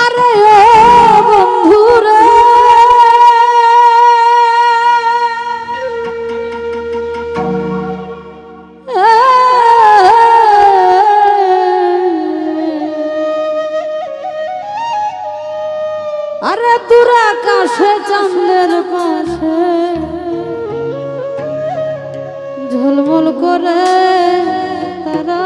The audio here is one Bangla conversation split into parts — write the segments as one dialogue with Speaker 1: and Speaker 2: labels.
Speaker 1: আরে ও বন্ধুরে আরে দূর আকাশে চাঁদের পাশে ঝলমল করে তারা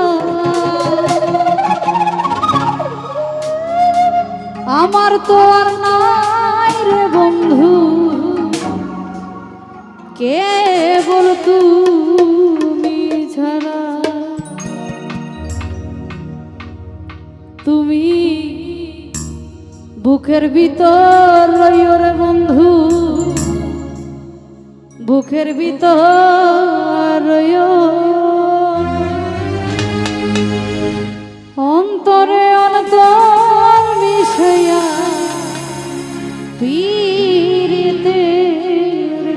Speaker 1: আমার তো আর নাই রে বন্ধু কেবল তুমি ছাড়া তুমি বুকের ভিতর রইও রে বন্ধু বুকের ভিতর রইও অন্তরে অন্তর মিশাইয়া পীরিতের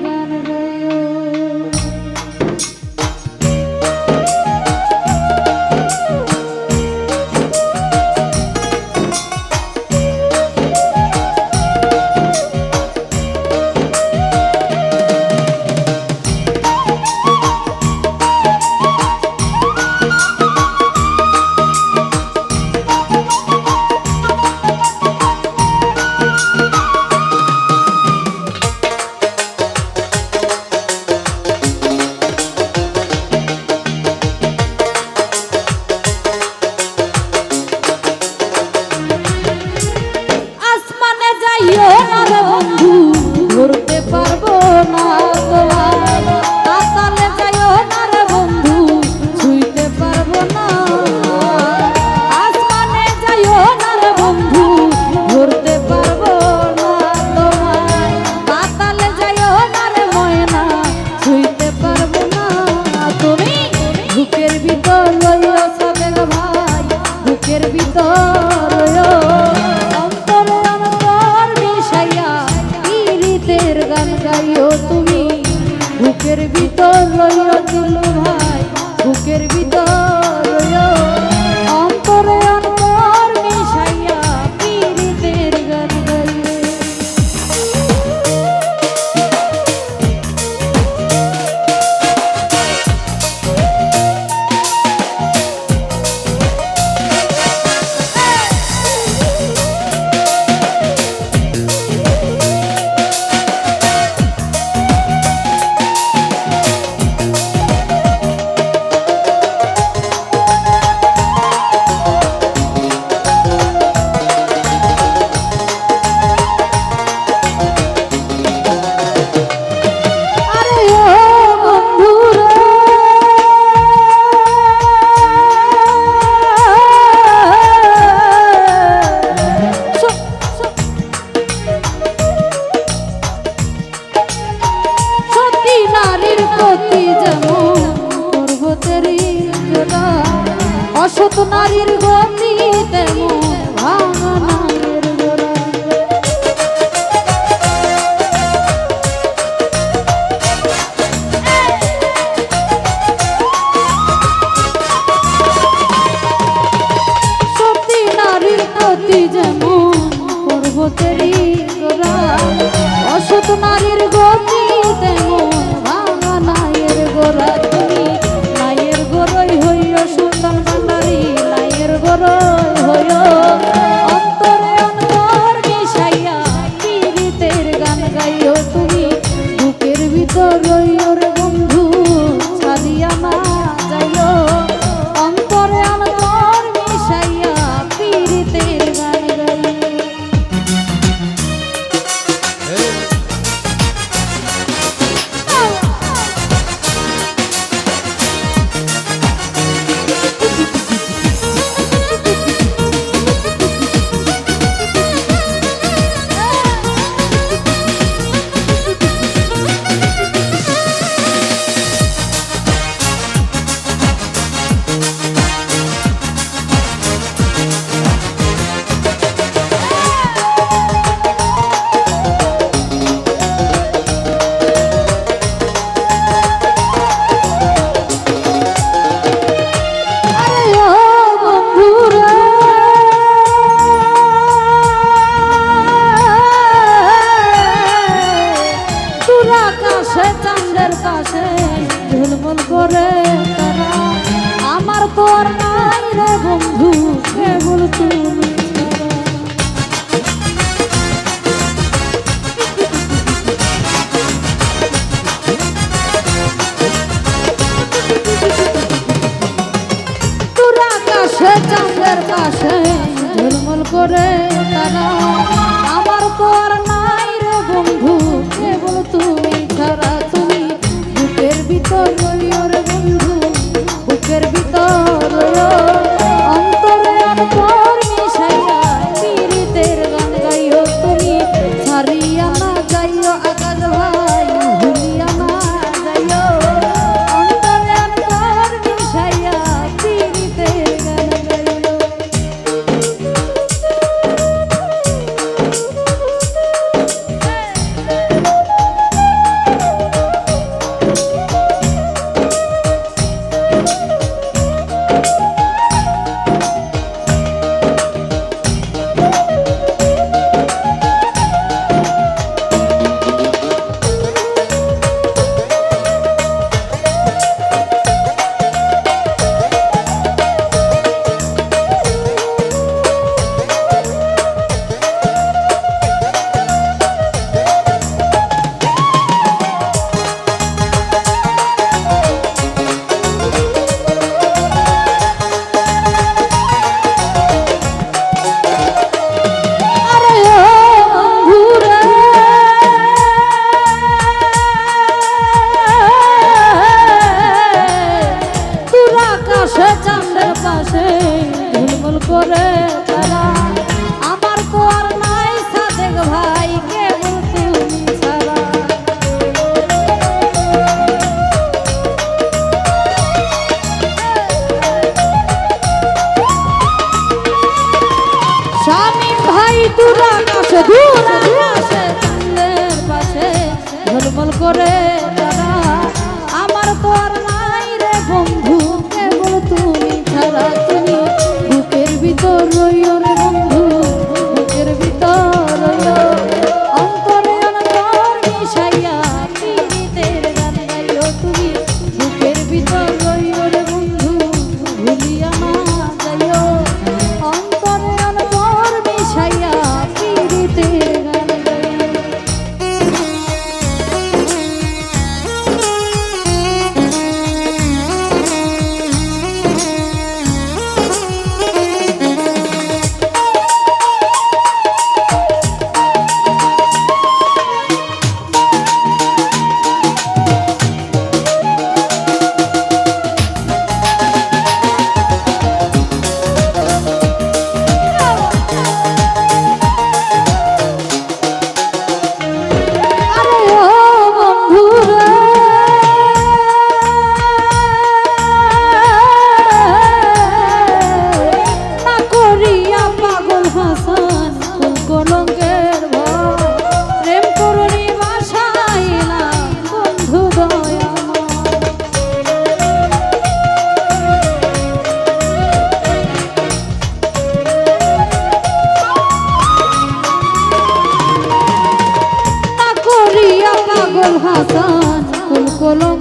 Speaker 1: গান গাইও ধরতে পারবো না তোমার আতালে যাইও না রে বন্ধু ছুঁইতে পারবো না আসমানে যাইও না রে বন্ধু ধরতে পারবো না তোমার আতালে যাইও না রে ময়না ছুঁইতে পারবো না তুমি বুকের ভিতর লইও সাবেক ভাই বুকের ভিতর লইও গান গাইও তুমি বুকের ভিতর লইও দিলু ভাই বুকের ভিতর লইও অন্তরে অন্তর মিশাইয়া পীরিতের গান গাইও অসৎ নারীর গতি তেমন ভাঙানের গোড়া সতী নারীর গতি যেমন পর্বতেরই গোড়া অসৎ নারীর গতি তেমন ভাঙা নায়ের গোড়া তুমি নায়ের গোড়াই হইও সুলতান ভান্ডারী নায়ের গোড়াই হইও অন্তরে অন্তর মিশাইয়া পীরিতের গান গাইও তুমি বুকের ভিতর রইও রে বন্ধু ছাড়িয়া না যাইও অন্তরে অন্তর মিশাইয়া পীরিতের গান গাইও তুমি ছাড়া। তোর আকাশে চাঁদের পাশে ঝলমল করে তারা, আমার তো আর নাই রে বন্ধু কেবল তুমি ছাড়া। তুমি বুকের ভিতর রইও রে বন্ধু, বুকের ভিতর রইও, অন্তরে অন্তর মিশাইয়া পীড়িতের গান গাইও। তুমি ছাড়িয়া না যাইও আকাশ ভাই, ভুলিয়া না যাইও, অন্তরে অন্তর মিশাইয়া পীড়িতের গান গাইও। চাঁদের পাশে ঝলমল করে তারা, আমার তো আর নাই সাদেক ভাই কেবল তুমি ছাড়া। স্বামী ভাই দূর আকাশে, দূর আকাশে চাঁদের পাশে ঝলমল করে তারা, আমার তো আর নাই রে বন্ধু কেবল তুমি ছাড়া। তুমি বুকের ভিতর রইও রে বন্ধু, বুকের ভিতর রইও, অন্তরে অন্তর মিশাইয়া পীড়িতের গান গাইও। তুমি বুকের ভিতর রইও রে বন্ধু, ভুলিয়া না যাইও, অন্তরে অন্তর মিশাইয়া পীড়িতের গান গাইও। হাসান কুল কলম